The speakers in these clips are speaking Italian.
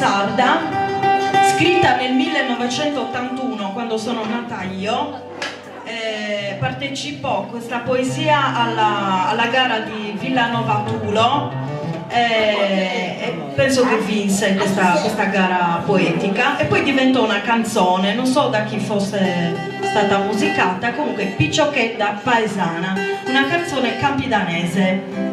sarda, scritta nel 1981, quando sono nata io. Partecipò questa poesia alla gara di Villanova Tulo e penso che vinse questa gara poetica, e poi diventò una canzone, non so da chi fosse stata musicata, comunque Picciocchetta paesana, una canzone campidanese.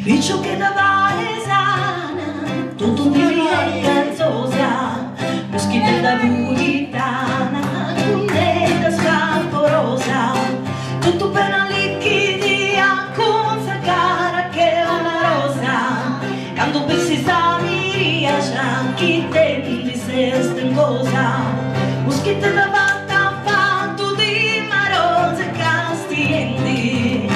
Picciocchetta paesana, tutto di terzosa, moschitella puritana, cunetta scaporosa, tutto appena liquidia, con sa cara che è una rosa, quando pensi sta miria, c'è chi tendi se stengosa, moschitella fatta fatto di marosa e castiendi,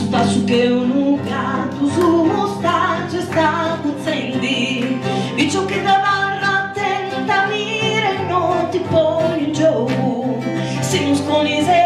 passo che un gatto su mostaggio sta puzzendi, dice che da barra attenta mire non ti poni in gioco, se muscoli se